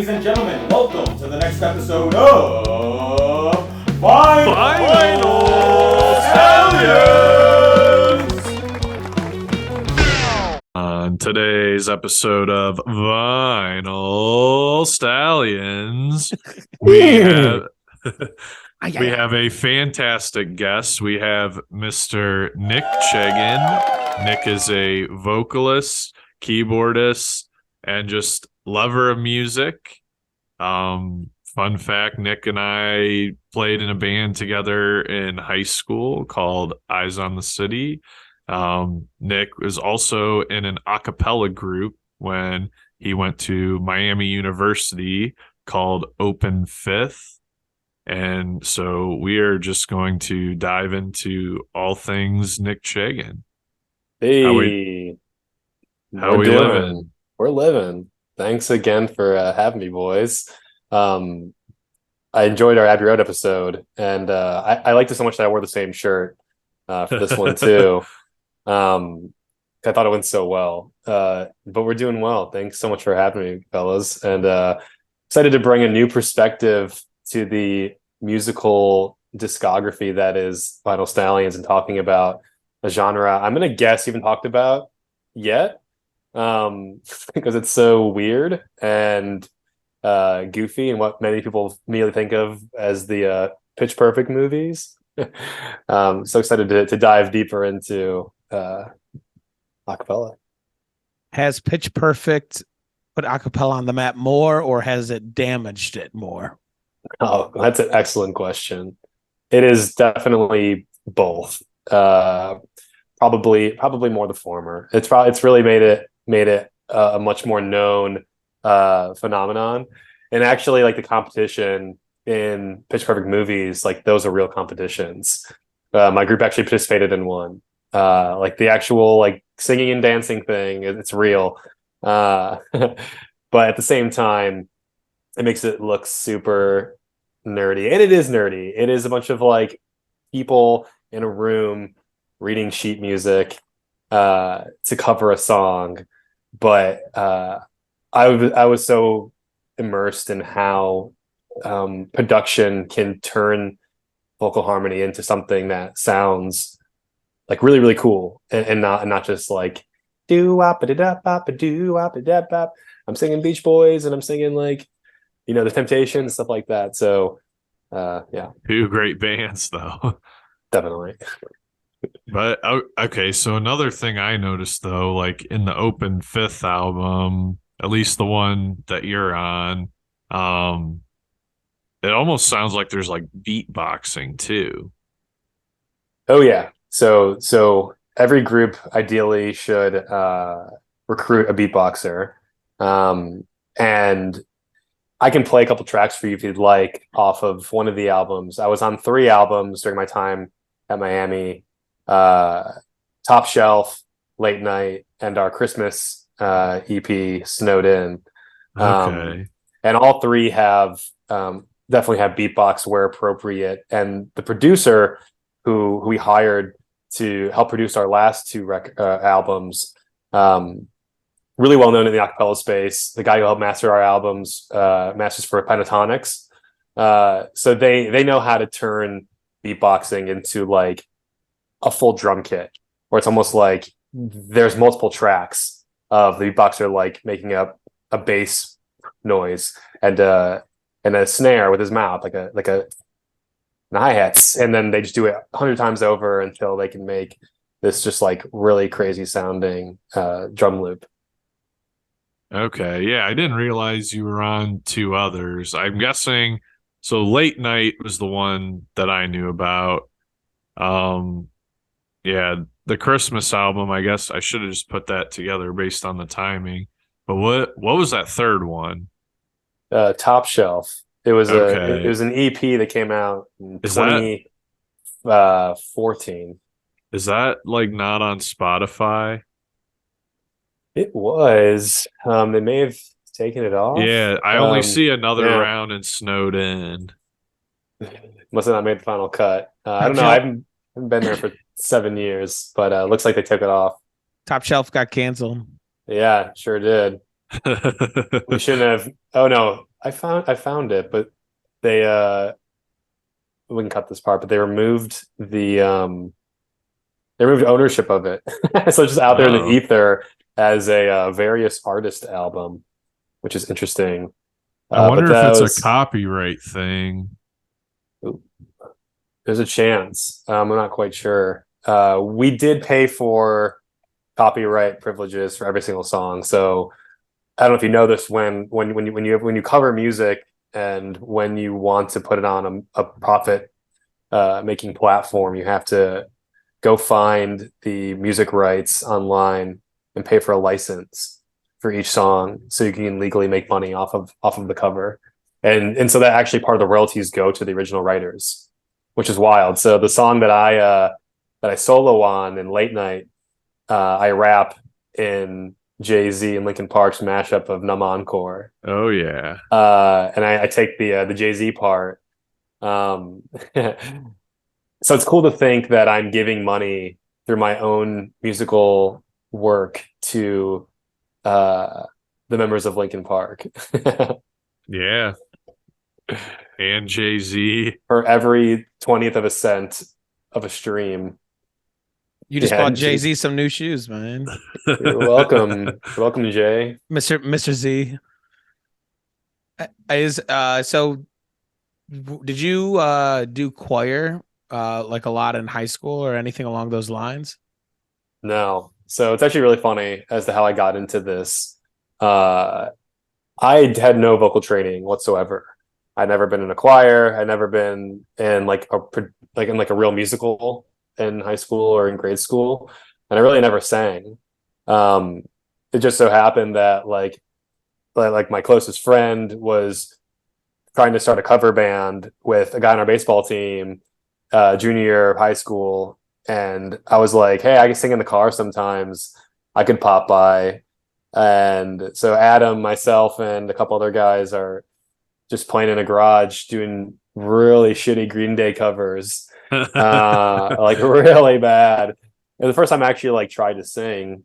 Ladies and gentlemen, welcome to the next episode of Vinyl Stallions! On today's episode of Vinyl Stallions, we have a fantastic guest. We have Mr. Nick Chagin. Nick is a vocalist, keyboardist, and just lover of music. Fun fact, Nick and I played in a band together in high school called Eyes on the City. Nick was also in an a cappella group when he went to Miami University called Open Fifth. And so we are just going to dive into all things Nick Chagin. Hey, how we living? We're living. Thanks again for having me, boys. I enjoyed our Abbey Road episode, and I liked it so much that I wore the same shirt for this one too. I thought it went so well. But we're doing well. Thanks so much for having me, fellas, and excited to bring a new perspective to the musical discography that is Vinyl Stallions and talking about a genre I'm gonna guess you haven't talked about yet, because it's so weird and goofy and what many people immediately think of as the Pitch Perfect movies. So excited to dive deeper into acapella. Has Pitch Perfect put acapella on the map more, or has it damaged it more? Oh, that's an excellent question. It is definitely both. Probably more the former. It's really made it a much more known phenomenon. And actually, like, the competition in Pitch Perfect movies, like, those are real competitions. My group actually participated in one. Like, the actual, like, singing and dancing thing, it's real. But at the same time, it makes it look super nerdy. And it is nerdy. It is a bunch of, like, people in a room reading sheet music to cover a song. But I was so immersed in how production can turn vocal harmony into something that sounds like really, really cool, and not just like do wop da da bop do wop da bop. I'm singing Beach Boys and I'm singing, like, the Temptations, stuff like that. So yeah, Two great bands though. definitely. But okay, so another thing I noticed though, like in the Open Fifth album, at least the one that you're on, it almost sounds like there's like beatboxing too. Oh yeah. So every group ideally should recruit a beatboxer. And I can play a couple tracks for you if you'd like off of one of the albums. I was on 3 albums during my time at Miami. Top Shelf, Late Night, and our Christmas EP, Snowed In. Okay. And all 3 have definitely have beatbox where appropriate. And the producer who we hired to help produce our last 2 albums, really well known in the acapella space. The guy who helped master our albums masters for Pentatonics. So they know how to turn beatboxing into, like, a full drum kit, where it's almost like there's multiple tracks of the beatboxer, like, making up a bass noise and a snare with his mouth, like a hi-hats, and then they just do it 100 times over until they can make this just, like, really crazy sounding drum loop. Okay, yeah, I didn't realize you were on 2 others. I'm guessing so. Late Night was the one that I knew about. Yeah, the Christmas album, I guess I should have just put that together based on the timing. But what was that third one? Top Shelf. It was Okay. it was an EP that came out in Is 2014. Is that like not on Spotify? It was. They may have taken it off. Yeah, I only see Another yeah. Round and Snowed In. Must have not made the final cut. I don't know. I haven't been there for 7 years, but looks like they took it off. Top Shelf got canceled. Yeah, sure did. We shouldn't have. Oh no, I found it, but they we can cut this part, but they removed ownership of it. So it's just out there in the Oh. ether as a various artist album, which is interesting. I wonder but if that it's a copyright thing. there's a chance. I'm not quite sure. We did pay for copyright privileges for every single song. So I don't know if you know this, when you cover music and when you want to put it on a profit making platform, you have to go find the music rights online and pay for a license for each song so you can legally make money off of the cover. And so that actually part of the royalties go to the original writers, which is wild. So the song that I solo on in Late Night, I rap in Jay-Z and Linkin Park's mashup of Numb Encore. Oh yeah. And I take the Jay-Z part. So it's cool to think that I'm giving money through my own musical work to the members of Linkin Park. Yeah. And Jay-Z. For every 20th of a cent of a stream. You just bought Jay-Z some new shoes, man. You're welcome. You're welcome, Jay. Mr. Z. So did you do choir like a lot in high school or anything along those lines? No. So it's actually really funny as to how I got into this. I had no vocal training whatsoever. I'd never been in a choir. I'd never been in like a real musical in high school or in grade school, and I really never sang. It just so happened that like my closest friend was trying to start a cover band with a guy on our baseball team, junior year of high school, and I was like, hey, I can sing in the car sometimes. I could pop by. And so Adam, myself, and a couple other guys are just playing in a garage doing really shitty Green Day covers, like really bad. And the first time I actually like tried to sing,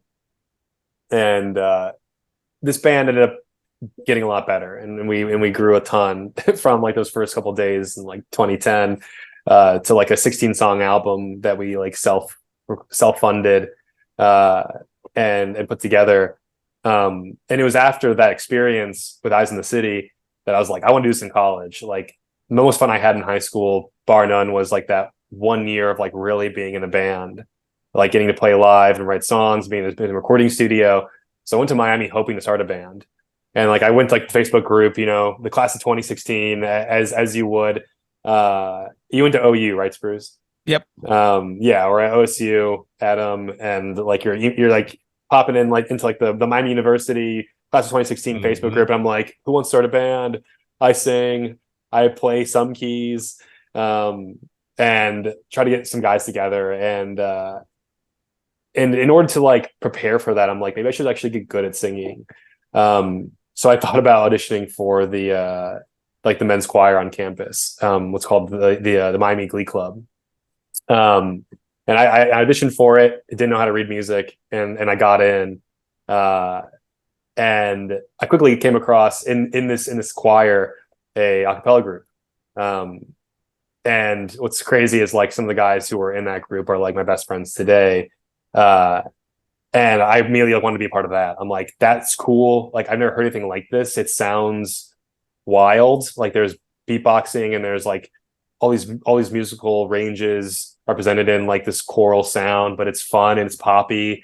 and this band ended up getting a lot better, and we grew a ton from like those first couple of days in like 2010 to like a 16-song album that we like self-funded and put together. And it was after that experience with Eyes in the City that I was like, I want to do this in college. Like the most fun I had in high school, bar none, was like that 1 year of like really being in a band, like getting to play live and write songs, being in a recording studio. So I went to Miami hoping to start a band. And like I went to like the Facebook group, you know, the class of 2016, as you would. You went to OU, right, Spruce? Yep. Yeah, or at OSU, Adam, and like you're like popping in like into like the Miami University class of 2016 Facebook group. And I'm like, who wants to start a band? I sing, I play some keys, and try to get some guys together. And in order to like prepare for that, I'm like, maybe I should actually get good at singing. So I thought about auditioning for the like the men's choir on campus, what's called the Miami Glee Club. And I auditioned for it. I didn't know how to read music, and I got in. And I quickly came across in this choir a cappella group. And what's crazy is like some of the guys who were in that group are like my best friends today. And I immediately wanted to be a part of that. I'm like, that's cool. Like I've never heard anything like this. It sounds wild. Like there's beatboxing and there's like all these musical ranges represented in like this choral sound, but it's fun and it's poppy.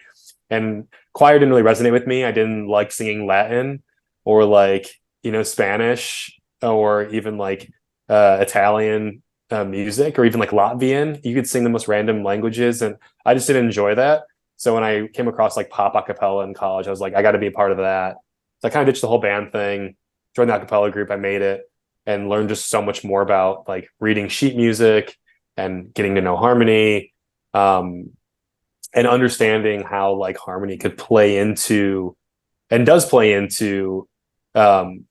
And choir didn't really resonate with me. I didn't like singing Latin or like, you know, Spanish or even like Italian music or even like Latvian. You could sing the most random languages, and I just didn't enjoy that. So when I came across like pop acapella in college, I was like, I got to be a part of that. So I kind of ditched the whole band thing, joined the acapella group. I made it and learned just so much more about like reading sheet music and getting to know harmony, and understanding how like harmony could play into and does play into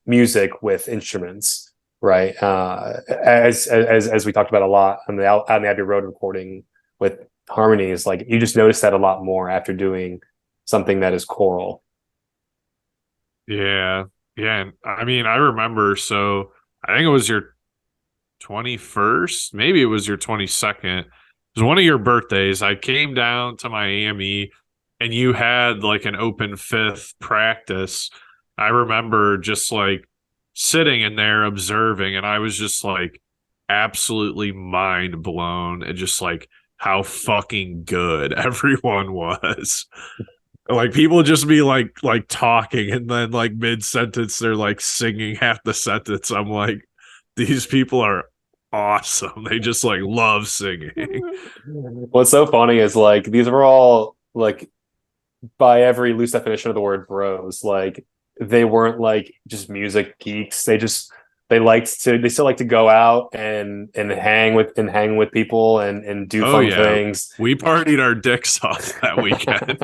music with instruments, right? As we talked about a lot on the Abbey Road recording with harmonies, like you just notice that a lot more after doing something that is choral. Yeah. Yeah, and I mean, I remember. So I think it was your 21st, maybe it was your 22nd. It was one of your birthdays. I came down to Miami, and you had like an open fifth practice. I remember just like sitting in there observing, and I was just like absolutely mind blown and just like how fucking good everyone was. Like people just be like talking, and then like mid sentence they're like singing half the sentence. I'm like, these people are awesome. They just like love singing. What's so funny is like these were all like by every loose definition of the word bros. Like they weren't like just music geeks. They still like to go out and hang with people and do Oh fun yeah, things. we partied our dicks off that weekend.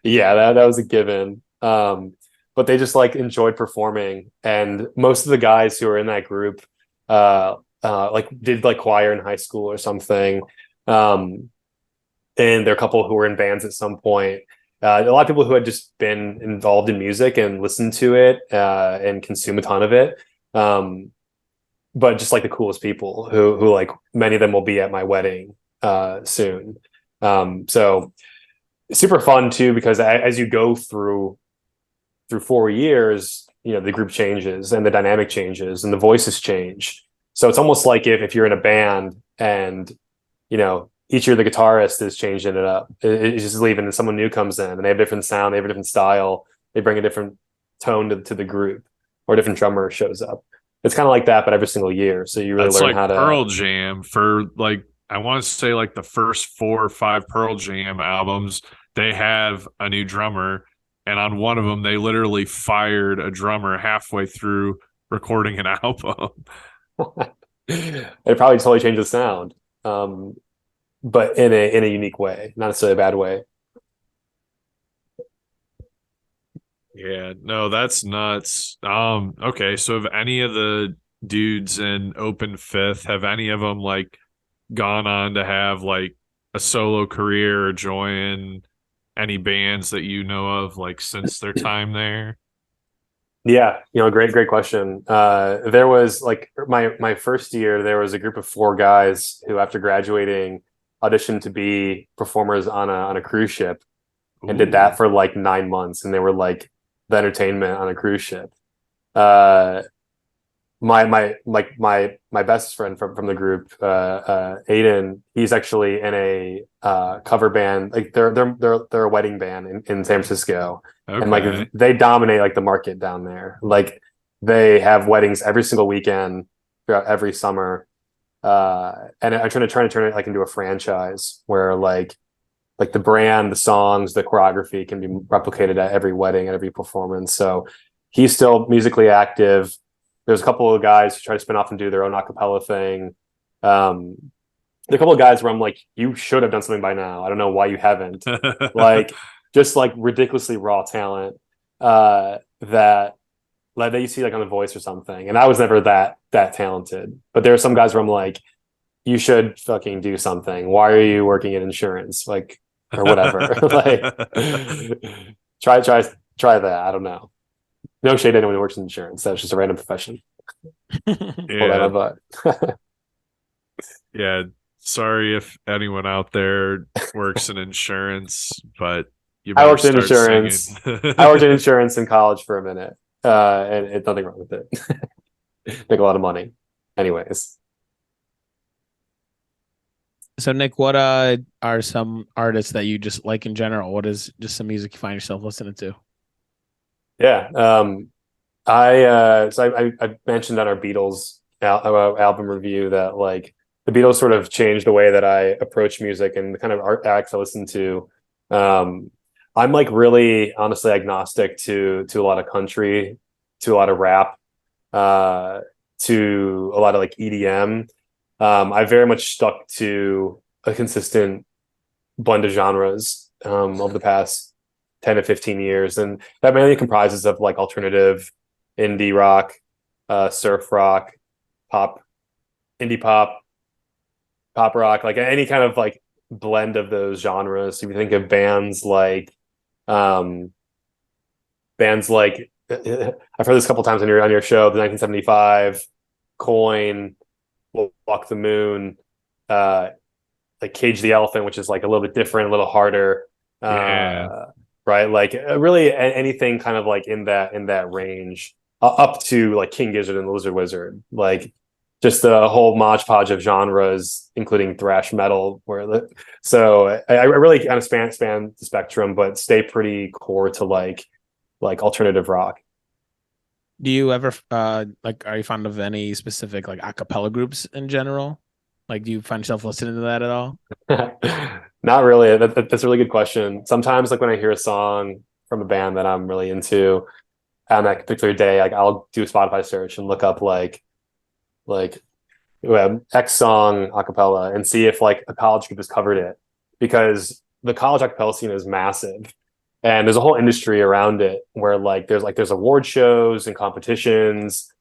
Yeah, that was a given. But they just like enjoyed performing, and most of the guys who were in that group, like did like choir in high school or something. And there are a couple who were in bands at some point. A lot of people who had just been involved in music and listened to it and consume a ton of it. But just like the coolest people who like many of them will be at my wedding soon. So super fun too, because as you go through 4 years, you know, the group changes and the dynamic changes and the voices change. So it's almost like if you're in a band and, you know, each year the guitarist is changing it up. It's just leaving and someone new comes in and they have a different sound, they have a different style, they bring a different tone to the group, or a different drummer shows up. It's kind of like that, but every single year. So you really That's learn like how to Pearl Jam for like, I want to say like the first 4 or 5 Pearl Jam albums, they have a new drummer. And on one of them, they literally fired a drummer halfway through recording an album. it probably totally changed the sound. But in a unique way, not necessarily a bad way. Yeah, no, that's nuts. Okay, so have any of the dudes in Open Fifth, have any of them like gone on to have like a solo career or join any bands that you know of like since their time there? Yeah, great question. There was like my first year, there was a group of 4 guys who, after graduating, auditioned to be performers on a cruise ship and did that for like 9 months, and they were like the entertainment on a cruise ship. Uh, my best friend from the group, Aiden, he's actually in a cover band. Like they're a wedding band in San Francisco, and like Okay. they dominate like the market down there. Like they have weddings every single weekend throughout every summer. And I'm trying to turn it like into a franchise where like the brand, the songs, the choreography can be replicated at every wedding, at every performance. So he's still musically active. There's a couple of guys who try to spin off and do their own acapella thing. There are a couple of guys where I'm like, you should have done something by now. I don't know why you haven't. Like just like ridiculously raw talent that like that you see like on The Voice or something. And I was never that talented. But there are some guys where I'm like, you should fucking do something. Why are you working in insurance? Like, or whatever. Like try that. I don't know. No shade to anyone who works in insurance. That's just a random profession. Yeah. Yeah. Sorry if anyone out there works in insurance, but you I better worked in start insurance. singing. I worked in insurance in college for a minute. And it's nothing wrong with it. Make a lot of money. Anyways. So Nick, what are some artists that you just like in general? What is just some music you find yourself listening to? Yeah. I mentioned on our Beatles album review that like the Beatles sort of changed the way that I approach music and the kind of art acts I listen to. I'm like really honestly agnostic to a lot of country, to a lot of rap, to a lot of like EDM. I very much stuck to a consistent blend of genres over the past 10 to 15 years. And that mainly comprises of like alternative, indie rock, surf rock, pop, indie pop rock, like any kind of like blend of those genres. If you think of bands like I've heard this a couple times on your show, the 1975, Coin, Walk the Moon, like Cage the Elephant, which is like a little bit different, a little harder. Yeah. Right. Like really anything kind of like in that range, up to like King Gizzard and the Lizard Wizard, like just a whole modge podge of genres, including thrash metal. So I really kind of span the spectrum, but stay pretty core to like alternative rock. Do you ever like, are you fond of any specific like a cappella groups in general? Like, do you find yourself listening to that at all? Not really. That's a really good question. Sometimes, like when I hear a song from a band that I'm really into on that particular day, like I'll do a Spotify search and look up like X song a cappella and see if like a college group has covered it, because the college a cappella scene is massive, and there's a whole industry around it where there's award shows and competitions.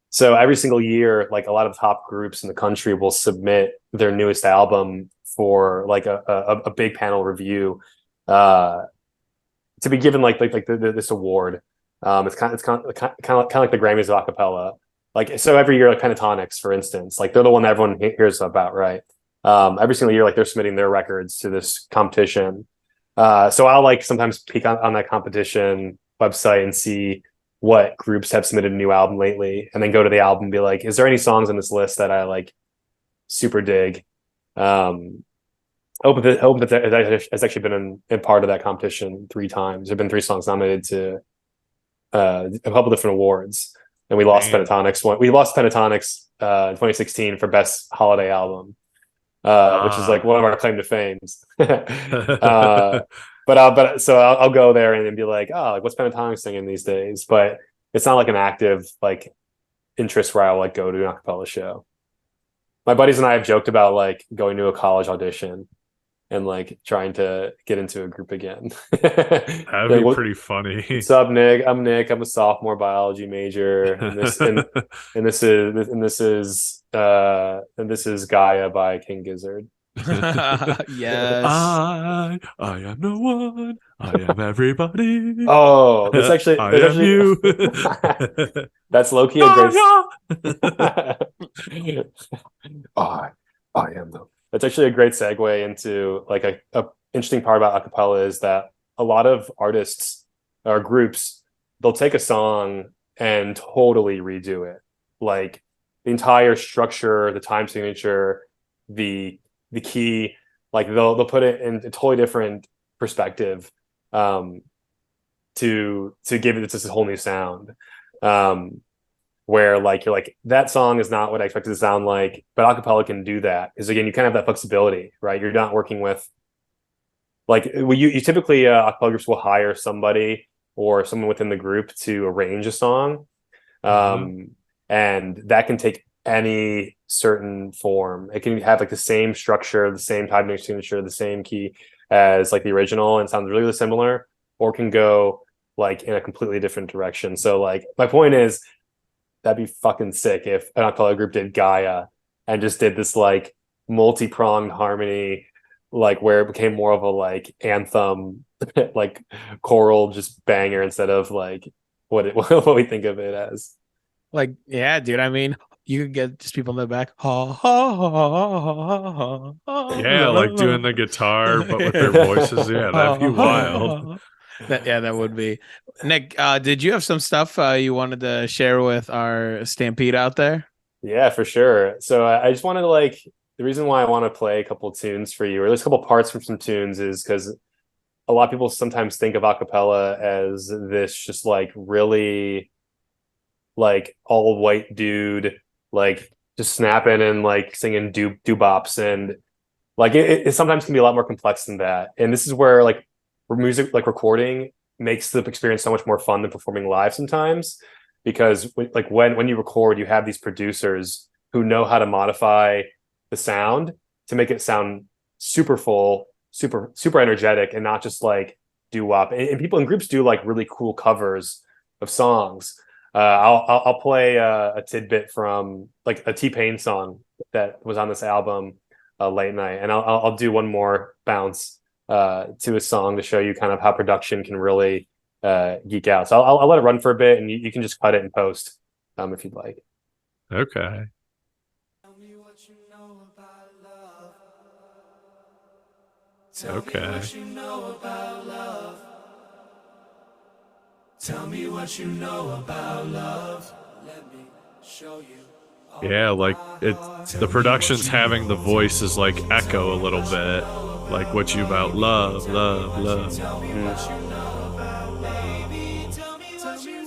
So every single year, like a lot of top groups in the country will submit their newest album for like a big panel review, to be given this award. It's kind of like the Grammys of acapella. Like, so every year, like Pentatonics, for instance, like they're the one that everyone hears about, right? Every single year, like they're submitting their records to this competition. So I'll like sometimes peek on that competition website and see what groups have submitted a new album lately, and then go to the album and be like, is there any songs on this list that I like super dig? Open has actually been in part of that competition 3 times. There have been 3 songs nominated to a couple different awards, and we lost Pentatonics. We lost Pentatonics in 2016 for best holiday album, which is like one of our claim to fame. But so I'll go there and be like, oh, like what's Pentatonics singing these days? But it's not like an active like interest where I'll like go to an acapella show. My buddies and I have joked about like going to a college audition and like trying to get into a group again. That'd be pretty funny. What's up, Nick? I'm Nick. I'm a sophomore biology major, and this is Gaia by King Gizzard. Yes. I am no one. I am everybody. Oh, that's actually you. That's low-key a great. I am though. That's actually a great segue into like a interesting part about acapella is that a lot of artists or groups, they'll take a song and totally redo it, like the entire structure, the time signature, the key, like they'll put it in a totally different perspective, to give it this whole new sound, where like you're like, that song is not what I expected to sound like, but acapella can do that because again you kind of have that flexibility, right? You're not working with like you typically acapella groups will hire somebody or someone within the group to arrange a song, and that can take any certain form. It can have like the same structure, the same time signature, the same key as like the original, and sounds really similar, or can go like in a completely different direction. So like my point is that'd be fucking sick if an acapella group did Gaia and just did this like multi-pronged harmony, like where it became more of a like anthem, like choral just banger instead of like what we think of it as. Like, yeah, dude. I mean, you could get just people in the back. Ha, ha, ha, ha, ha, yeah, like doing the guitar, but with their voices. Yeah, that'd be wild. That would be. Nick, did you have some stuff you wanted to share with our Stampede out there? Yeah, for sure. So I just wanted to like, the reason why I want to play a couple tunes for you, or at least a couple parts from some tunes, is because a lot of people sometimes think of acapella as this just like really like all white dude, like just snapping and like singing doo-bops, and like it sometimes can be a lot more complex than that. And this is where like music, like recording, makes the experience so much more fun than performing live sometimes, because like when you record, you have these producers who know how to modify the sound to make it sound super full, super energetic, and not just like doo-wop. And people in groups do like really cool covers of songs. I'll play a tidbit from like a T-Pain song that was on this album, Late Night, and I'll do one more bounce to a song to show you kind of how production can really geek out. So I'll let it run for a bit, and you can just cut it in post if you'd like. Okay. Okay. Tell me what you know about love. Let me show you. Yeah, like the production's having the voices like echo a little bit, like what you about love, love, love. Tell me what you know about love, baby. Tell me what you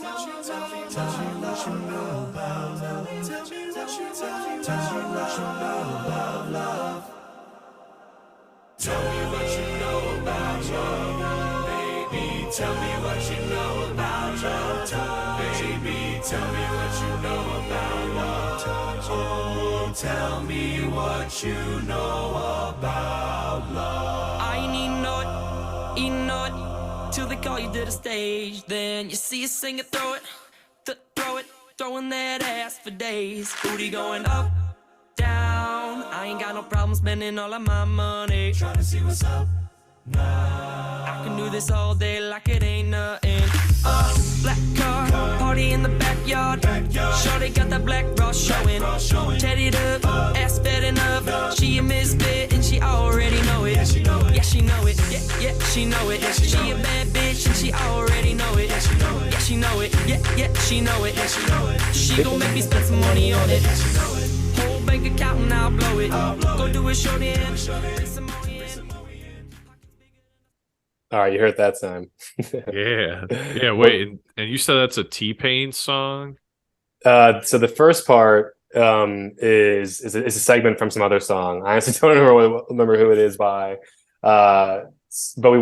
know about love, baby. Tell me what you know about love. Oh, tell me what you know about love. I need not till they call you to the stage. Then you see a singer throw it, throwing that ass for days. Booty going up, down. I ain't got no problem spending all of my money. Trying to see what's up now. I can do this all day like it ain't nothing. Black car, party in the backyard. Shorty got that black bra showing. Tatted up, ass fat enough. She a misfit and she already know it. Yeah, she know it. Yeah, she know it. Yeah, she know it. She a bad bitch and she already know it. Yeah, she know it. Yeah, she know it. Yeah, she know it. She gon' make me spend some money on it. Whole bank account and I'll blow it. Go do it, shorty, and bring some money in. All right, you heard that time. Yeah. Wait, and you said that's a T-Pain song? So the first part is a segment from some other song. I honestly don't remember who it is by, but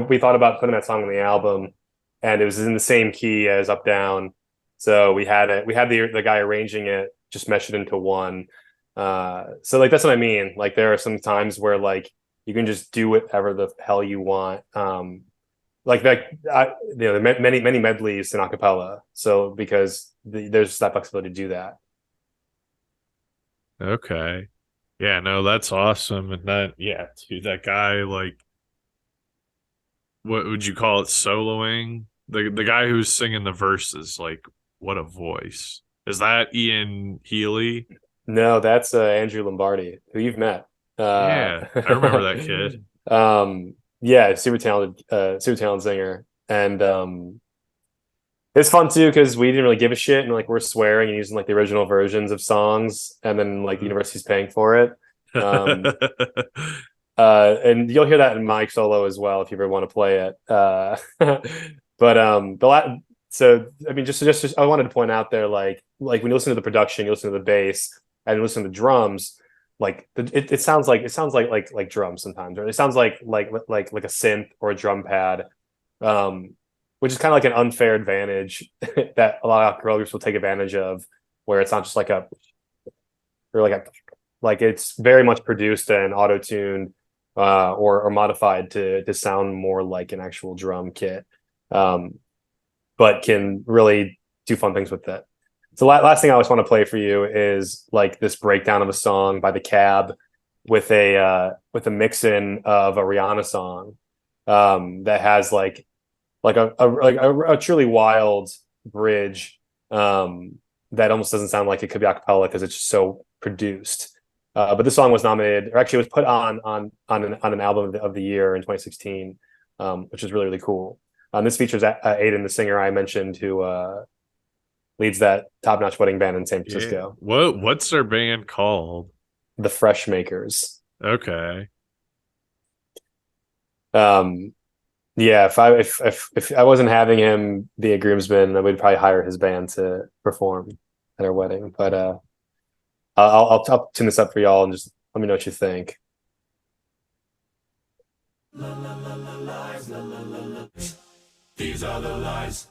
we thought about putting that song on the album, and it was in the same key as Up Down. So we had the guy arranging it just mesh it into one. So like that's what I mean. Like there are some times where like you can just do whatever the hell you want. Like that, many medleys in acapella. So because there's that flexibility to do that. Okay. Yeah, no, that's awesome. And dude, that guy, like, what would you call it? Soloing? The guy who's singing the verses, like, what a voice. Is that Ian Healy? No, that's Andrew Lombardi, who you've met. Yeah, I remember that kid. Yeah, super talented singer, and it's fun too because we didn't really give a shit, and like we're swearing and using like the original versions of songs, and then like the university's paying for it. And you'll hear that in my solo as well if you ever want to play it. So I mean, just I wanted to point out there, like when you listen to the production, you listen to the bass, and you listen to the drums. Like it sounds like drums sometimes, or it sounds like a synth or a drum pad, which is kind of like an unfair advantage that a lot of acapella groups will take advantage of, where it's not just like it's very much produced and auto-tuned or modified to sound more like an actual drum kit, but can really do fun things with it. So last thing I always want to play for you is like this breakdown of a song by The Cab with a mix-in of a Rihanna song that has like a truly wild bridge that almost doesn't sound like it could be a cappella because it's just so produced. But this song was nominated, or actually was put on an album of the year in 2016, which is really, really cool. This features Aiden, the singer I mentioned, who leads that top-notch wedding band in San Francisco. Yeah. What's their band called? The Fresh Makers. Okay. Yeah, if I wasn't having him be a groomsman, I would probably hire his band to perform at our wedding. But I'll tune this up for y'all and just let me know what you think. These are the lies.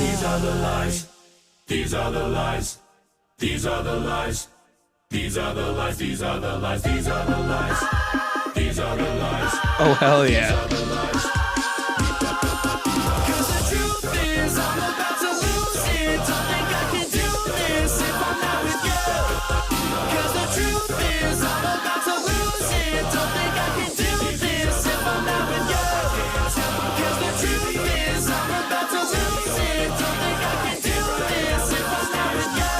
These are the lies. These are the lies. These are the lies. These are the lies. These are the lies. These are the lies. These are the lies. Oh, hell yeah. These are the lies. 'Cause the truth is I'm about to lose it. Don't think I can do this if I'm not with you. 'Cause the truth is I'm about to lose it. Don't think I can do this if I'm not with you. 'Cause the truth is I'm about to lose it. Don't think I can do this if I'm not with you.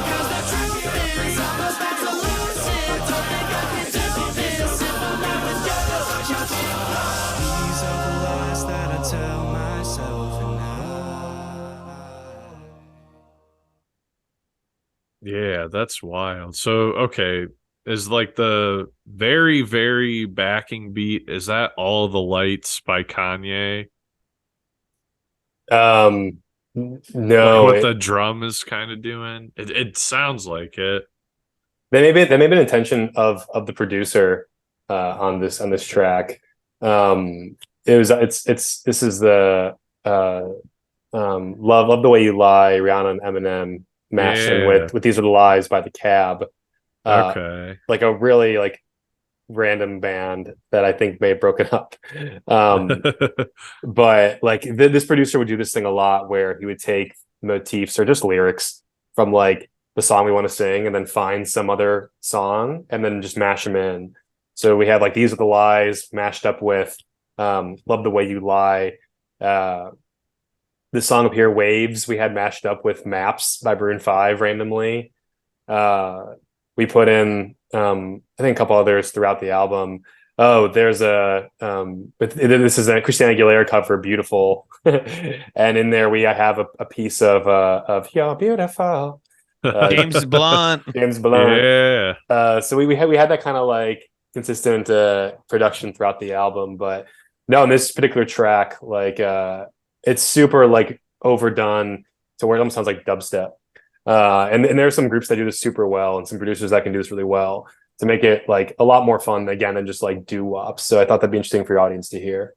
'Cause the truth is I'm about to lose it. Don't think I can do this if I'm not with you. These are the lies that I tell myself and Yeah, that's wild. So, okay, is like the very, very backing beat, is that All the Lights by Kanye? No, Like what the drum is kind of doing? It sounds like it. that may be an intention of the producer on this track. This is the love the way you lie, Rihanna and Eminem mashed in Yeah. with These Are the Lies by the Cab. Okay. Like a really like random band that I think may have broken up. But like this producer would do this thing a lot where he would take motifs or just lyrics from like the song we want to sing and then find some other song and then just mash them in. So we have like These Are the Lies mashed up with Love the Way You Lie. The song up here, Waves, we had mashed up with Maps by Maroon 5 randomly. We put in I think a couple others throughout the album. Oh, there's this is a Christina Aguilera cover, Beautiful. And in there we have a piece of You're Beautiful. James Blunt. James Blunt. Yeah. So we had that kind of like consistent production throughout the album, but no, in this particular track, like it's super like overdone to where it almost sounds like dubstep. And there are some groups that do this super well and some producers that can do this really well to make it like a lot more fun again than just like doo-wops. So I thought that'd be interesting for your audience to hear.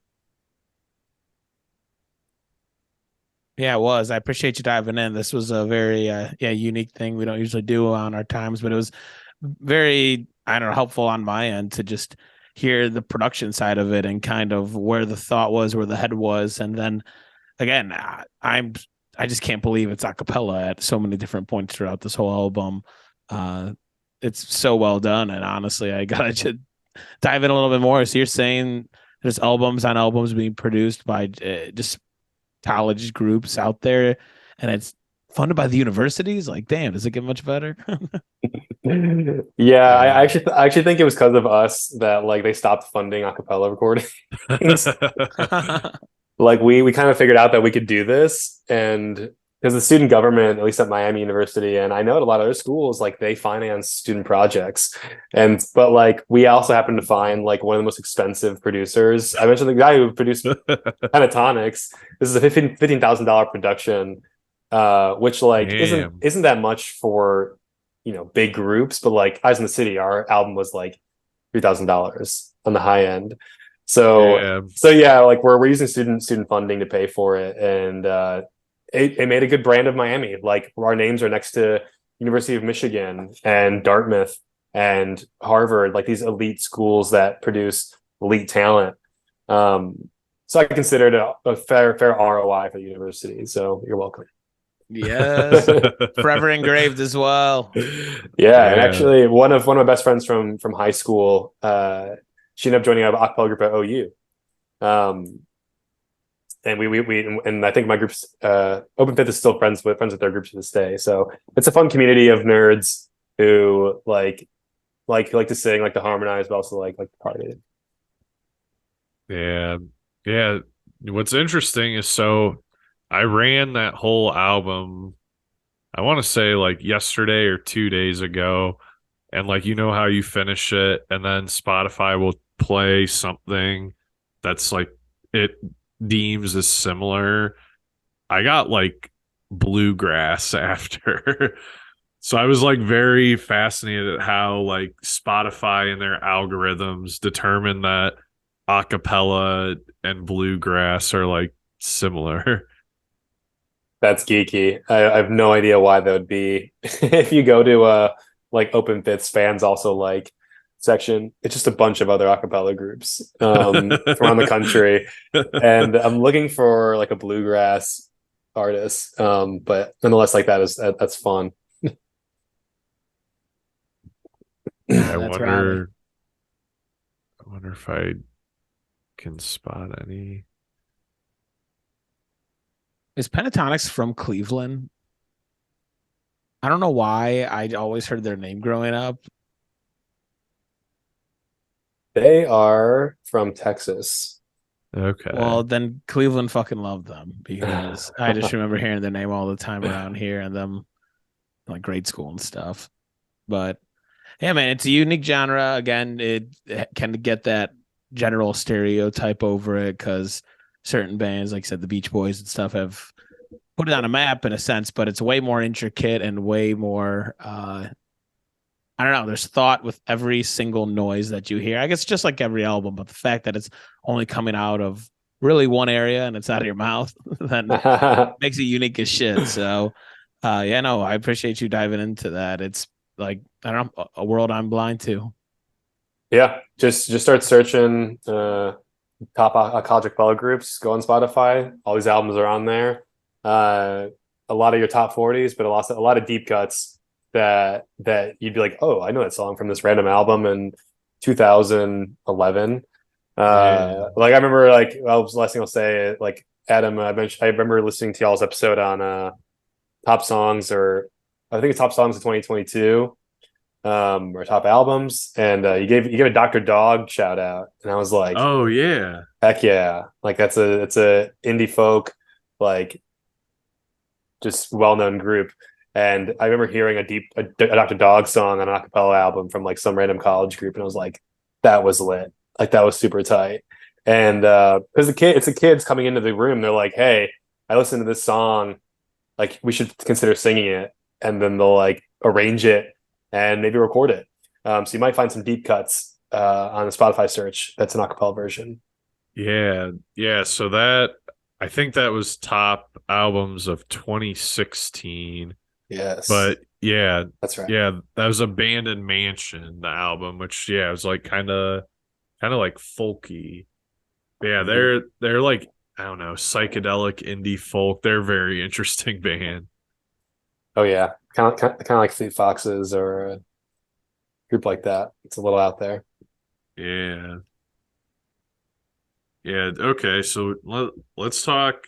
Yeah, it was. I appreciate you diving in. This was a very unique thing we don't usually do on our times, but it was very, I don't know, helpful on my end to just hear the production side of it and kind of where the thought was, where the head was. And then again, I just can't believe it's a cappella at so many different points throughout this whole album. It's so well done. And honestly, I gotta just dive in a little bit more. So you're saying there's albums on albums being produced by just college groups out there, and it's funded by the universities? Like, damn, does it get much better? Yeah, I actually think it was because of us that like they stopped funding a cappella recordings. Like we kind of figured out that we could do this, and because the student government, at least at Miami University, and I know at a lot of other schools, like they finance student projects, but like we also happen to find like one of the most expensive producers. I mentioned the guy who produced Pentatonics. This is a $15,000 production, which like isn't that much for big groups, but like Eyes in the City, our album was like $3,000 on the high end. So yeah, like we're using student funding to pay for it, and it made a good brand of Miami. Like our names are next to University of Michigan and Dartmouth and Harvard, like these elite schools that produce elite talent. So I consider it a fair ROI for the university. So you're welcome. Yes, forever engraved as well. Yeah, and actually one of my best friends from high school, she ended up joining a cappella group at OU. And we I think my group's Open Fifth is still friends with their groups to this day. So it's a fun community of nerds who like to sing, like to harmonize, but also like to party. Yeah. What's interesting is, so I ran that whole album, I want to say like yesterday or 2 days ago, and like how you finish it and then Spotify will play something that's like it deems as similar. I got like bluegrass after. So I was like very fascinated at how like Spotify and their algorithms determine that a cappella and bluegrass are like similar. That's geeky. I have no idea why that would be. If you go to like Open Fits fans also like section, it's just a bunch of other acapella groups from around the country. And I'm looking for like a bluegrass artist. But nonetheless, like that's fun. I That's rowdy. wonder if I can spot any. Is Pentatonics from Cleveland? I don't know why I always heard their name growing up. They are from Texas. Okay. Well, then Cleveland fucking loved them because I just remember hearing their name all the time around here and them like grade school and stuff. But yeah, man, it's a unique genre. Again, it can get that general stereotype over it because certain bands, like I said, the Beach Boys and stuff, have put it on a map in a sense, but it's way more intricate and way more I don't know, there's thought with every single noise that you hear. I guess just like every album, but the fact that it's only coming out of really one area and it's out of your mouth, then makes it unique as shit. So yeah, no, I appreciate you diving into that. It's like, I don't know, a world I'm blind to. Yeah, just start searching top college acapella groups. Go on Spotify. All these albums are on there. A lot of your top 40s, but a lot of deep cuts that you'd be like, oh, I know that song from this random album in 2011. Like I remember, like, well, the last thing I'll say, like Adam, I remember listening to y'all's episode on top songs, or I think it's top songs of 2022, or top albums, and you gave a Dr. Dog shout out, and I was like, oh yeah, heck yeah, like it's a indie folk, like just well-known group. And I remember hearing a Dr. Dog song on an acapella album from like some random college group, and I was like, that was lit. Like that was super tight. And because it's the kids coming into the room, they're like, hey, I listened to this song, like we should consider singing it. And then they'll like arrange it and maybe record it. So you might find some deep cuts on the Spotify search that's an acapella version. Yeah. So that, I think that was top albums of 2016. Yes. But yeah, that's right. Yeah, that was Abandoned Mansion, the album, which it was like kind of like folky. Yeah, they're like, I don't know, psychedelic indie folk. They're a very interesting band. Oh yeah, kind of like Fleet Foxes or a group like that. It's a little out there. Yeah. Okay, so let's talk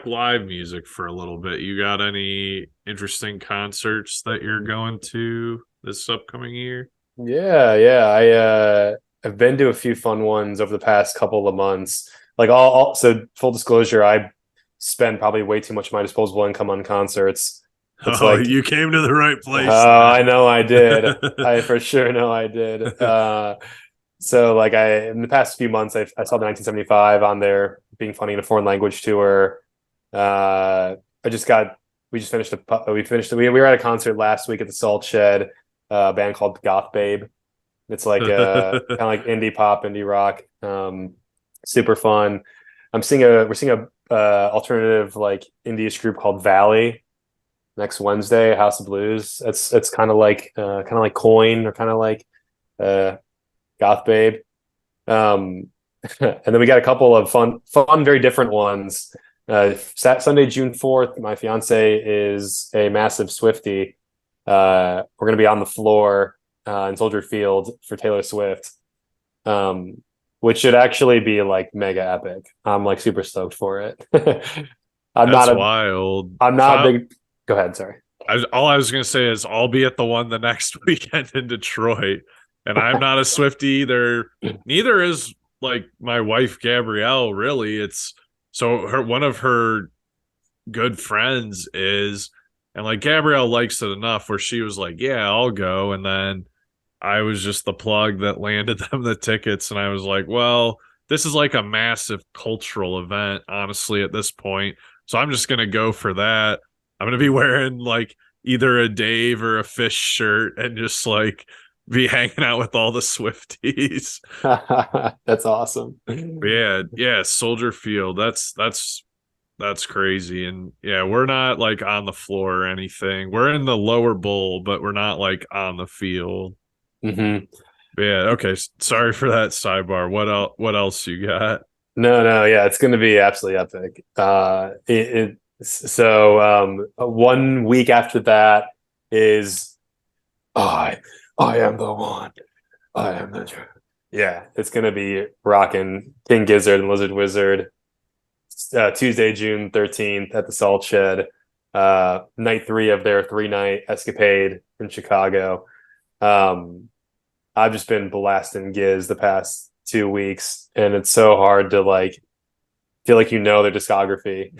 live music for a little bit. You got any interesting concerts that you're going to this upcoming year? Yeah. I've been to a few fun ones over the past couple of months. Like so full disclosure, I spend probably way too much of my disposable income on concerts. It's like, you came to the right place. I know I did. I for sure know I did. So like in the past few months, I saw the 1975 on there, Being Funny in a Foreign Language tour. We were at a concert last week at the Salt Shed, a band called Goth Babe. It's like kind of like indie pop, indie rock, super fun. We're seeing a alternative like indie group called Valley next Wednesday, House of Blues. It's kind of like Coin, or kind of like Goth Babe. And then we got a couple of fun, very different ones. Sunday, June 4th, my fiance is a massive Swiftie. We're going to be on the floor in Soldier Field for Taylor Swift, which should actually be like mega epic. I'm like super stoked for it. Wild. I'm not a big. Go ahead. Sorry. All I was going to say is I'll be at the one the next weekend in Detroit, and I'm not a Swiftie either. Neither is like my wife Gabrielle. Really, it's so one of her good friends is, and like Gabrielle likes it enough where she was like, "Yeah, I'll go," and then I was just the plug that landed them the tickets, and I was like, "Well, this is like a massive cultural event, honestly, at this point, so I'm just gonna go for that." I'm going to be wearing like either a Dave or a Fish shirt and just like be hanging out with all the Swifties. That's awesome. Yeah. Soldier Field. That's That's crazy. And yeah, we're not like on the floor or anything. We're in the lower bowl, but we're not like on the field. Mm-hmm. Yeah, okay. Sorry for that sidebar. What else you got? No, yeah, it's going to be absolutely epic. So 1 week after that is I am the one. I am the truth. Yeah, it's going to be rocking King Gizzard and Lizard Wizard. Tuesday, June 13th at the Salt Shed. Night 3 of their 3-night escapade in Chicago. I've just been blasting Giz the past 2 weeks, and it's so hard to like feel like their discography.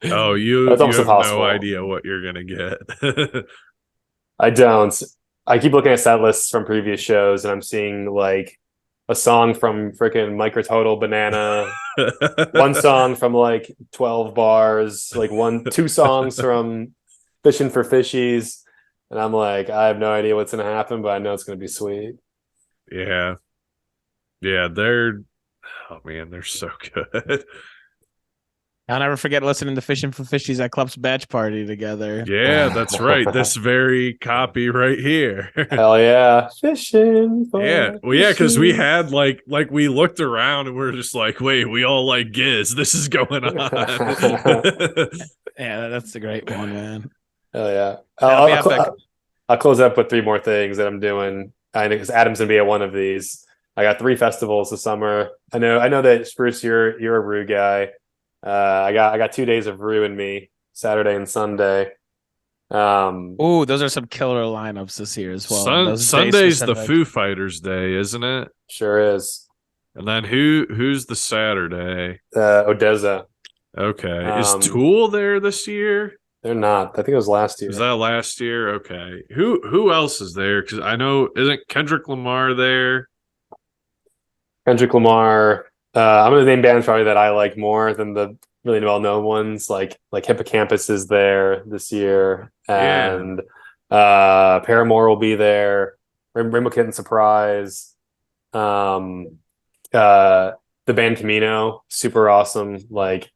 Oh, you That's you almost have impossible. no idea what you're gonna get. I don't. I keep looking at set lists from previous shows, and I'm seeing like a song from freaking Micrototal Banana, one song from like 12 Bars, like 2 songs from Fishing for Fishies, and I'm like, I have no idea what's gonna happen, but I know it's gonna be sweet. Yeah, they're so good. I'll never forget listening to Fishing for Fishies at Club's batch party together. Yeah, that's right. This very copy right here. Hell yeah, fishing. Yeah, well, yeah, because we had like we looked around and we're just like, wait, we all like Giz. This is going on. Yeah, that's a great one, man. Hell yeah. That'll be epic. I'll close up with 3 more things that I'm doing. I know because Adam's gonna be at one of these. I got 3 festivals this summer. I know that Spruce, you're a Rue guy. I got 2 days of Rue in me, Saturday and Sunday. Oh, those are some killer lineups this year as well. Sunday's the Foo Fighters Day, isn't it? Sure is. And then who's the Saturday? Odessa. Okay. Is Tool there this year? They're not. I think it was last year. Was that last year? Okay. Who else is there? Because I know, isn't Kendrick Lamar there? Kendrick Lamar. I'm gonna name bands probably that I like more than the really well-known ones. Like Hippocampus is there this year, and Paramore will be there. Rainbow Kitten Surprise. The band Camino, super awesome, like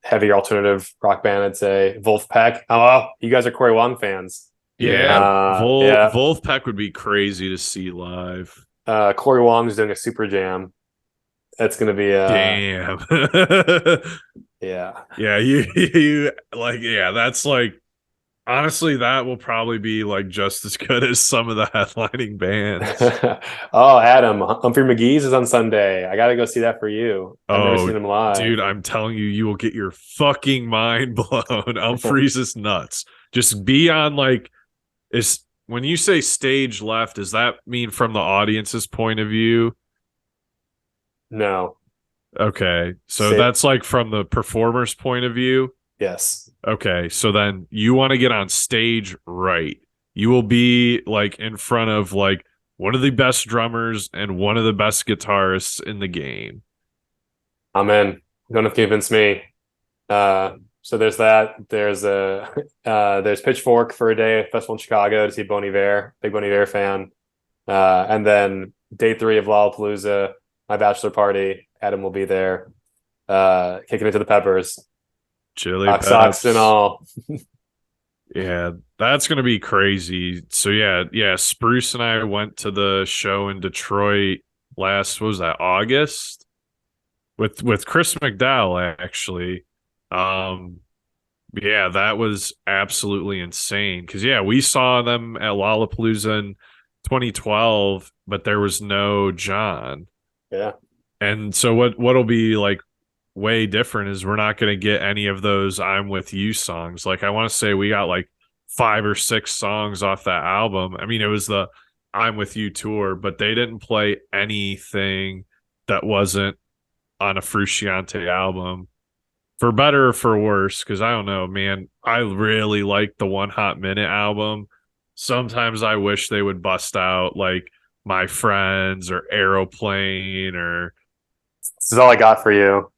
heavy alternative rock band. I'd say Wolfpack. Oh, you guys are Corey Wong fans. Yeah, Yeah. Wolfpack would be crazy to see live. Corey Wong's doing a super jam. That's gonna be damn. Yeah. Yeah, you like, yeah, that's like, honestly, that will probably be like just as good as some of the headlining bands. Oh, Adam, Humphrey McGee's is on Sunday. I gotta go see that for you. I've never seen him live. Dude, I'm telling you, you will get your fucking mind blown. Humphreys is nuts. Just be on like, when you say stage left, does that mean from the audience's point of view? No. Okay, so that's like from the performer's point of view? Yes. Okay, so then you want to get on stage right. You will be like in front of like one of the best drummers and one of the best guitarists in the game. I'm in. You don't have to convince me. So there's that. There's Pitchfork for a day at Festival in Chicago to see Bon Iver. Big Bon Iver fan. And then day 3 of Lollapalooza, my bachelor party. Adam will be there, kicking into the Peppers. Chili socks and all. Yeah, that's gonna be crazy. So yeah, Spruce and I went to the show in Detroit last, what was that, August? With Chris McDowell, actually. Yeah, that was absolutely insane. Because we saw them at Lollapalooza in 2012, but there was no John. Yeah. And so what'll be like way different is we're not going to get any of those I'm With You songs. Like, I want to say we got like 5 or 6 songs off that album. I mean, it was the I'm With You tour, but they didn't play anything that wasn't on a Frusciante album, for better or for worse. Because I don't know, man, I really like the One Hot Minute album. Sometimes I wish they would bust out like My Friends or Aeroplane or... This is all I got for you.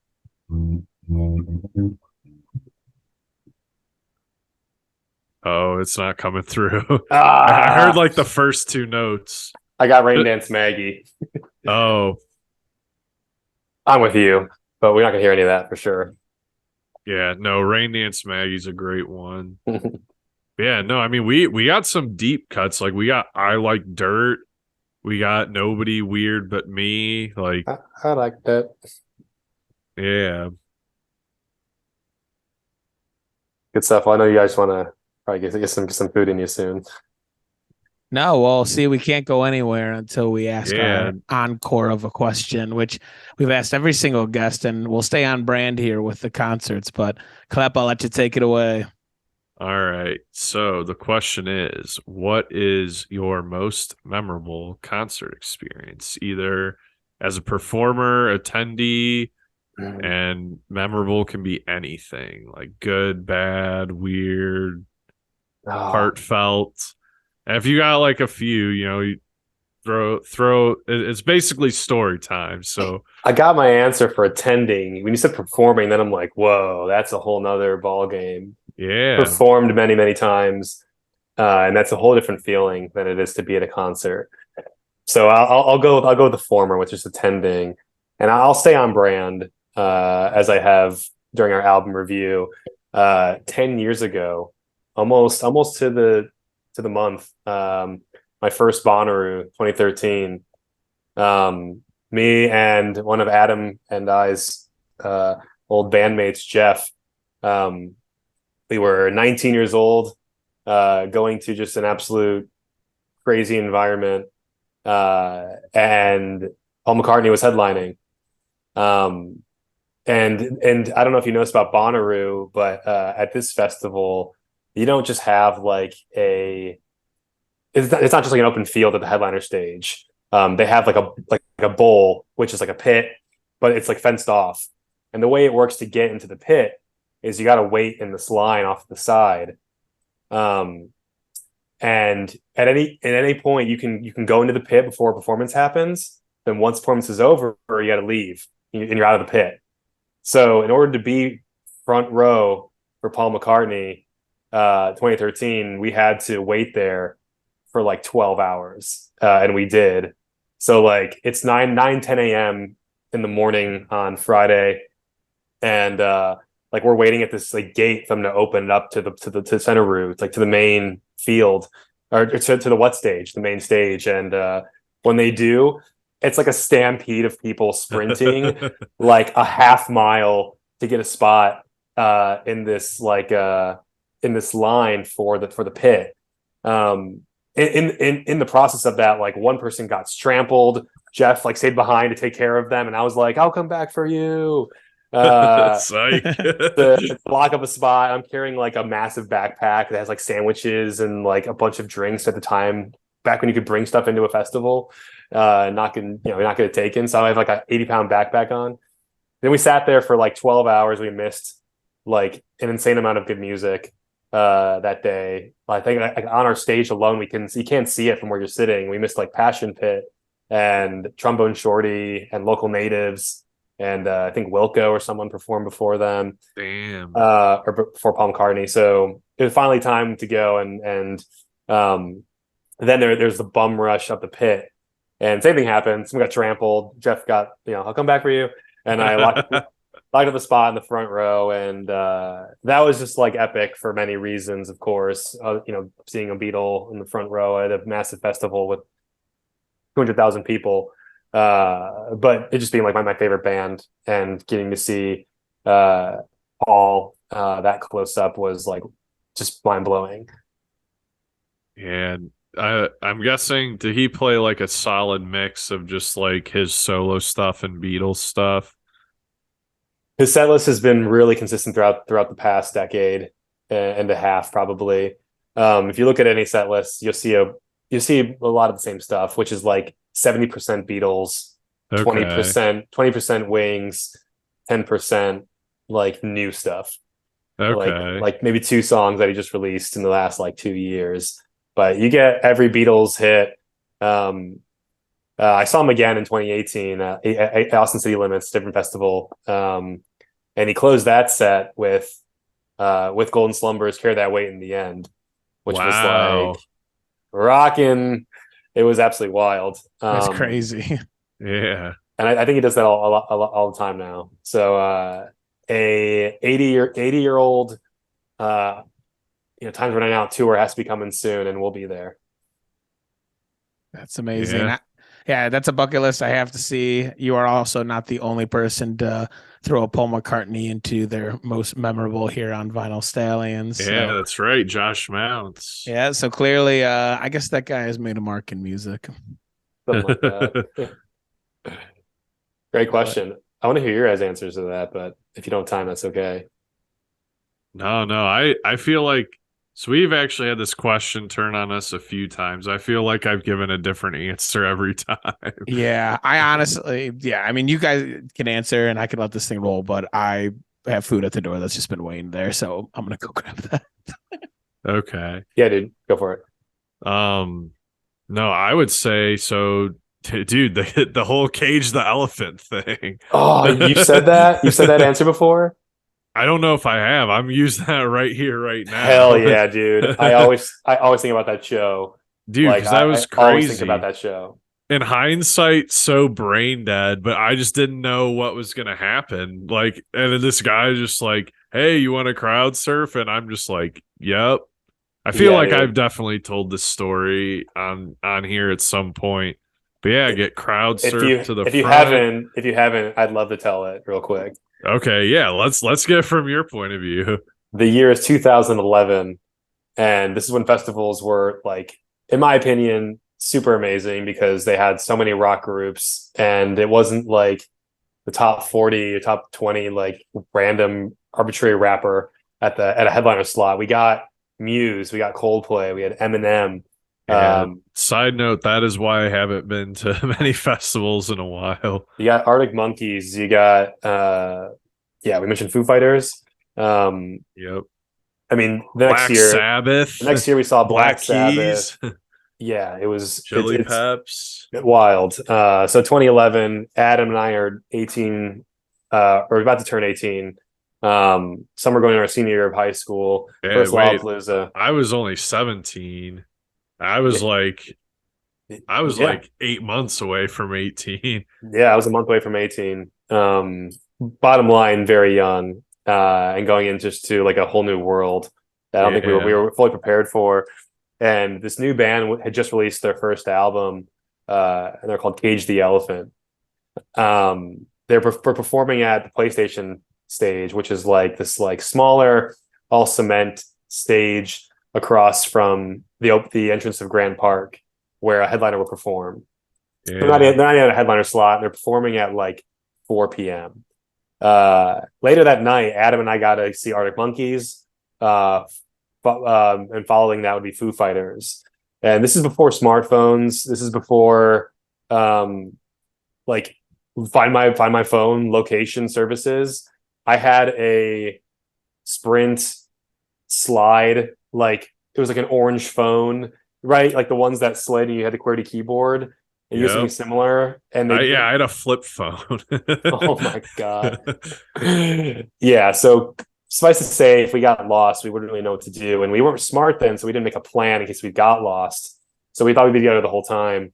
Oh, it's not coming through. I heard like the first 2 notes. I got Rain Dance Maggie. Oh, I'm With You, but we're not gonna hear any of that for sure. Yeah, no, Rain Dance Maggie's a great one. Yeah, no, I mean we got some deep cuts. Like we got I Like Dirt, we got Nobody Weird But Me. Like I like that. yeah. Good stuff. Well, I know you guys want to probably get some food in you soon. No, well, see, we can't go anywhere until we ask Yeah. our encore of a question, which we've asked every single guest, and we'll stay on brand here with the concerts. But Klep, I'll let you take it away. All right. So the question is, what is your most memorable concert experience? Either as a performer, attendee, and memorable can be anything, like good, bad, weird, Oh, heartfelt. And if you got like a few, you throw it's basically story time. So I got my answer for attending. When you said performing, then I'm like, whoa, that's a whole nother ball game. yeah. Performed many, many times, and that's a whole different feeling than it is to be at a concert. So I'll go with the former, which is attending, and I'll stay on brand as I have during our album review. 10 years ago, almost to the month, my first Bonnaroo, 2013. Me and one of Adam and I's old bandmates, Jeff. We were 19 years old, going to just an absolute crazy environment, and Paul McCartney was headlining. And I don't know if you know this about Bonnaroo, but at this festival, you don't just have like it's not just like an open field at the headliner stage. They have like a bowl, which is like a pit, but it's like fenced off. And the way it works to get into the pit is you got to wait in this line off the side. And at any point you can go into the pit before a performance happens. Then once performance is over, you got to leave and you're out of the pit. So in order to be front row for Paul McCartney, 2013, we had to wait there for like 12 hours. And we did. So like it's 10 a.m. in the morning on Friday. And like we're waiting at this like gate for them to open it up to the center route, like to the main field or to the what stage, the main stage. And when they do, it's like a stampede of people sprinting like a half mile to get a spot in this line for the pit. In the process of that, like one person got trampled. Jeff like stayed behind to take care of them, and I was like, "I'll come back for you." Psych. To block up a spot, I'm carrying like a massive backpack that has like sandwiches and like a bunch of drinks at the time, back when you could bring stuff into a festival, not get it taken. So I have like a 80-pound backpack on. Then we sat there for like 12 hours. We missed like an insane amount of good music that day. I think like, on our stage alone, you can't see it from where you're sitting. We missed like Passion Pit and Trombone Shorty and Local Natives. And I think Wilco or someone performed before them. Damn. Or before Paul McCartney. So it was finally time to go. And then there's the bum rush up the pit. And same thing happened. Someone got trampled. Jeff got, I'll come back for you. And I locked up the spot in the front row. And that was just like epic for many reasons, of course. Seeing a Beatle in the front row at a massive festival with 200,000 people. But it just being like my favorite band and getting to see Paul that close up was like just mind blowing. And I'm guessing, did he play like a solid mix of just like his solo stuff and Beatles stuff? His set list has been really consistent throughout the past decade and a half, probably. If you look at any set list, you'll see a lot of the same stuff, which is like 70% Beatles, Okay. 20% Wings, 10% like new stuff. Okay. Like maybe 2 songs that he just released in the last like 2 years. But you get every Beatles hit. I saw him again in 2018 at Austin City Limits, different festival. And he closed that set with Golden Slumbers, Carry That Weight in the End, which was like rocking. It was absolutely wild. That's crazy. Yeah. And I think he does that all the time now. So a 80 year old Time's Running Out tour has to be coming soon, and we'll be there. That's amazing. Yeah. Yeah, that's a bucket list I have to see. You are also not the only person to throw a Paul McCartney into their most memorable here on Vinyl Stallions. Yeah, So, that's right. Josh Mounts. yeah, so clearly, I guess that guy has made a mark in music. Something like that. Great question. I want to hear your guys' answers to that, but if you don't have time, that's okay. No, I feel like so we've actually had this question turn on us a few times. I feel like I've given a different answer every time. Yeah, I honestly, I mean, you guys can answer and I can let this thing roll, but I have food at the door that's just been waiting there, so I'm gonna go grab that. Okay. Yeah, dude, go for it. No, I would say so. Dude, the whole cage the elephant thing. Oh, you said that? You've said that answer before? I don't know if I have. I'm using that right here, right now. Hell yeah, dude. I always think about that show. Dude, like, because that was I always think crazy. about that show. In hindsight, so brain dead, but I just didn't know what was gonna happen. Like, and then this guy just like, hey, you want to crowd surf? And I'm just like, yep. I feel like dude. I've definitely told this story on here at some point. But yeah, get crowd surfed to the if front. you haven't, I'd love to tell it real quick. Okay, yeah, let's get it from your point of view. The year is 2011, and this is when festivals were, like, in my opinion, super amazing because they had so many rock groups, and it wasn't like the top 40 or top 20 like random arbitrary rapper at a headliner slot. We got Muse, we got Coldplay, we had Eminem. Side note, that is why I haven't been to many festivals in a while. You got Arctic Monkeys, you got we mentioned Foo Fighters. Yep. I mean, Black Sabbath. The next year we saw Black Keys. Sabbath. Yeah, it was Chili Peps. Wild. So 2011, Adam and I are 18, or about to turn 18. Summer going in our senior year of high school. Yeah, First wait. Lollapalooza. I was only 17. I was like 8 months away from 18. Yeah, I was a month away from 18. Bottom line, very young, and going in just to like a whole new world that I don't think we were fully prepared for. And this new band had just released their first album, and they're called Cage the Elephant. They're performing at the PlayStation stage, which is like this like smaller, all cement stage across from the entrance of Grand Park, where a headliner will perform. Yeah. They're not in a headliner slot. They're performing at like 4 p.m. Later that night, Adam and I got to see Arctic Monkeys, and following that would be Foo Fighters. And this is before smartphones. This is before like find my phone location services. I had a Sprint slide, like it was like an orange phone, right? Like the ones that slid and you had the QWERTY keyboard. And you used something similar. And I had a flip phone. Oh my god. Yeah, so suffice to say, if we got lost, we wouldn't really know what to do. And we weren't smart then, so we didn't make a plan in case we got lost. So we thought we'd be together the whole time.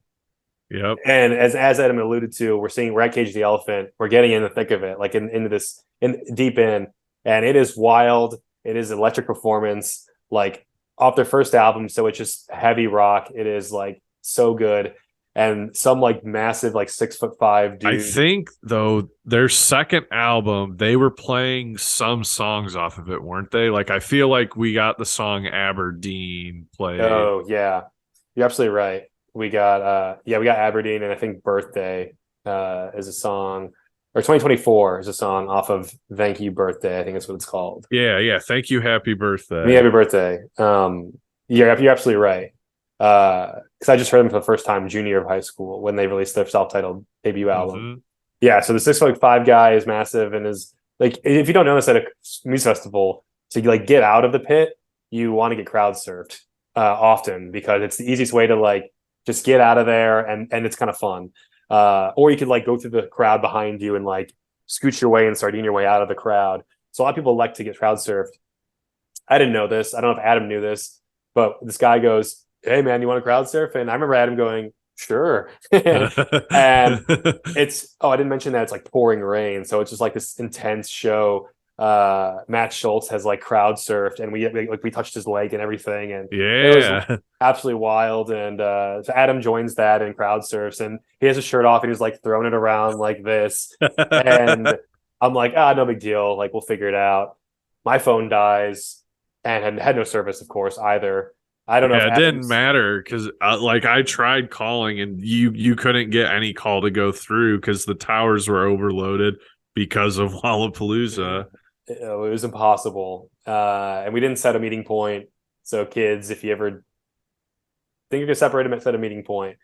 Yep. And as Adam alluded to, we're at Cage the Elephant. We're getting in the thick of it, like deep in. And it is wild. It is electric performance, like off their first album. So it's just heavy rock. It is like so good. And some like massive, like 6'5" dude. I think though their second album, they were playing some songs off of it, weren't they? Like I feel like we got the song Aberdeen played. Oh yeah, you're absolutely right. We got Aberdeen, and I think Birthday is a song, or 2024 is a song off of Thank You Birthday. I think that's what it's called. Yeah. Thank you, Happy Birthday. Happy Birthday. You're absolutely right. Because I just heard them for the first time junior year of high school when they released their self-titled debut album. Mm-hmm. Yeah, so the 6'5" guy is massive and is like, if you don't notice at a music festival, to like get out of the pit, you want to get crowd surfed often because it's the easiest way to like just get out of there and it's kind of fun. Or you could like go through the crowd behind you and like scooch your way and sardine your way out of the crowd. So a lot of people like to get crowd surfed. I didn't know this. I don't know if Adam knew this, but this guy goes, "Hey man, you want to crowd surf?" And I remember Adam going, "Sure." And I didn't mention that it's like pouring rain. So it's just like this intense show Matt Schultz has like crowd surfed, and we touched his leg and everything, and it was Yeah. absolutely wild. And so Adam joins that and crowd surfs, and he has his shirt off and he's like throwing it around like this, and I'm like, no big deal, like we'll figure it out. My phone dies, and had no service, of course, either. I don't know. Yeah, if it didn't Adam's- matter because like I tried calling and you couldn't get any call to go through because the towers were overloaded because of Lollapalooza. It was impossible, and we didn't set a meeting point. So, kids, if you ever think you're gonna separate him, set a meeting point.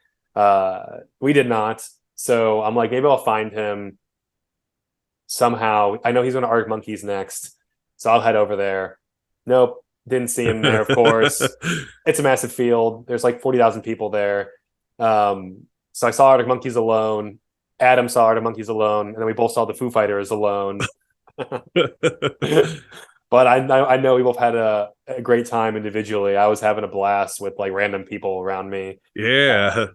We did not. So I'm like, maybe I'll find him somehow. I know he's going to Arctic Monkeys next, so I'll head over there. Nope. Didn't see him there, of course. It's a massive field. There's like 40,000 people there. So I saw Arctic Monkeys alone. Adam saw Arctic Monkeys alone. And then we both saw the Foo Fighters alone. But I know we both had a great time individually. I was having a blast with like random people around me. Yeah,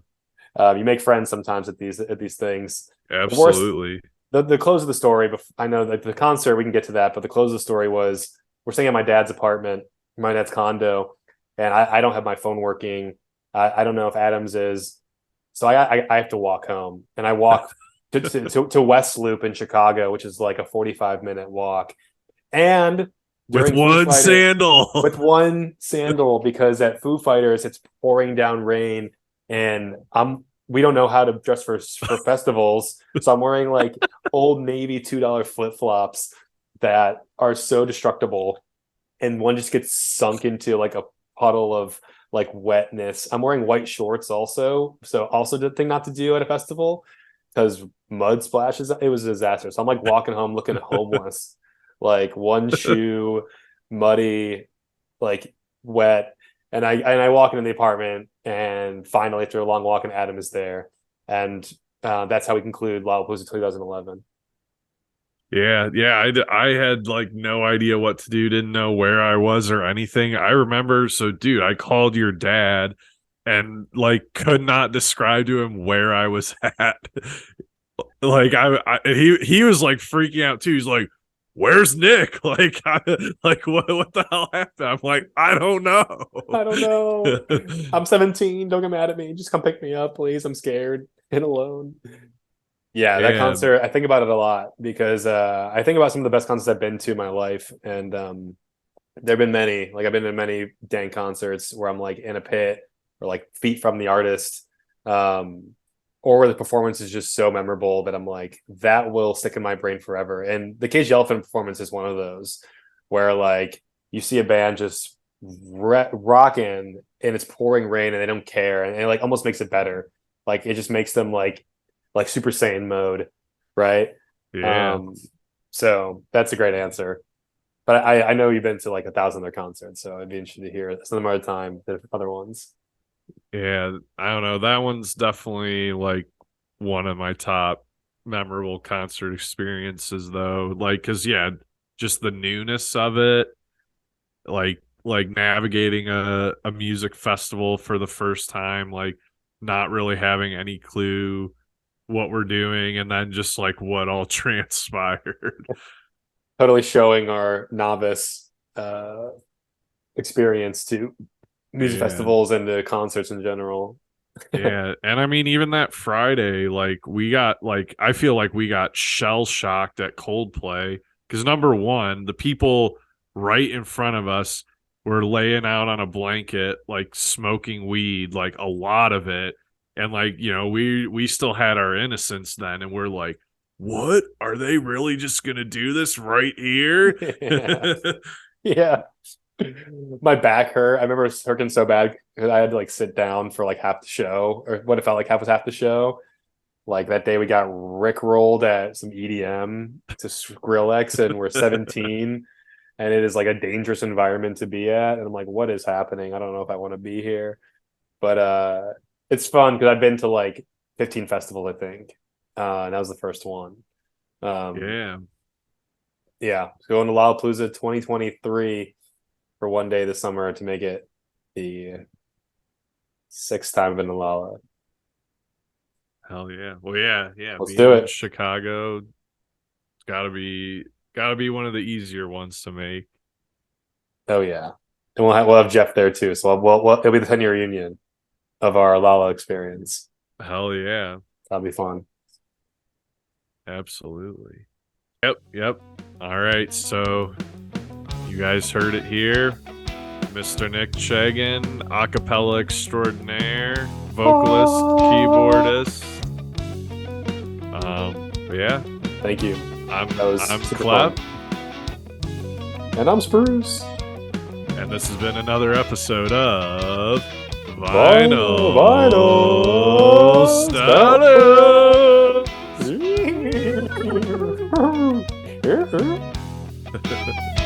You make friends sometimes at these things. absolutely. The close of the story, I know that the concert, we can get to that, but the close of the story was we're staying at my dad's apartment, my dad's condo, and I don't have my phone working. I don't know if Adams is. So I have to walk home, and I walk to West Loop in Chicago, which is like a 45-minute walk. And With during Foo one Fighters- sandal. with one sandal, because at Foo Fighters it's pouring down rain, and we don't know how to dress for festivals, so I'm wearing like Old Navy $2 flip-flops that are so destructible, and one just gets sunk into like a puddle of like wetness. I'm wearing white shorts also, so also the thing not to do at a festival, because mud splashes. It was a disaster. So I'm like walking home looking homeless, like one shoe muddy, like wet, and I walk into the apartment, and finally after a long walk, and Adam is there, and that's how we conclude Lollapalooza 2011. Yeah, I had like no idea what to do, didn't know where I was or anything. I remember, so dude, I called your dad and like could not describe to him where I was at. Like he was like freaking out too. He's like, "Where's Nick?" Like what the hell happened? I'm like, I don't know. I don't know. I'm 17. Don't get mad at me. Just come pick me up, please. I'm scared and alone. Yeah, that concert, I think about it a lot because I think about some of the best concerts I've been to in my life. And there have been many. Like I've been to many dang concerts where I'm like in a pit or like feet from the artist, or where the performance is just so memorable that I'm like, that will stick in my brain forever. And the Cage the Elephant performance is one of those where like you see a band just rocking and it's pouring rain and they don't care, and it like almost makes it better. Like it just makes them like Super Saiyan mode, right? Yeah. So that's a great answer. But I know you've been to like 1,000 other concerts, so I'd be interested to hear some other time the other ones. Yeah, I don't know. That one's definitely like one of my top memorable concert experiences though. Like cuz yeah, just the newness of it, like navigating a music festival for the first time, like not really having any clue what we're doing, and then just like what all transpired. Totally showing our novice experience to music festivals and to concerts in general. Yeah, and I mean even that Friday, like we got like I feel like we got shell shocked at Coldplay because number one, the people right in front of us were laying out on a blanket, like smoking weed, like a lot of it. And like, you know, we still had our innocence then, and we're like, what? Are they really just gonna do this right here? Yeah. My back hurt. I remember it was hurting so bad because I had to like sit down for like half the show, or what it felt like half the show. Like that day we got rickrolled at some EDM to Skrillex, and we're 17, and it is like a dangerous environment to be at. And I'm like, what is happening? I don't know if I want to be here. But it's fun because I've been to like 15 festivals, I think. And that was the first one. Yeah. Yeah. Going to Lollapalooza 2023 for one day this summer to make it the 6th time I've been to Lolla. Hell yeah. Well, yeah. Let's Being do in it. Chicago, it's gotta be Gotta be one of the easier ones to make. Oh yeah, and we'll have Jeff there too. So it'll be the 10-year reunion of our Lala experience. Hell yeah. That'll be fun. Absolutely. Yep. All right, so you guys heard it here. Mr. Nick Chagin, acapella extraordinaire, vocalist, keyboardist. But yeah. Thank you. I'm super Klep, and I'm Spruce. and this has been another episode of Vinyl Stallions. Stallions.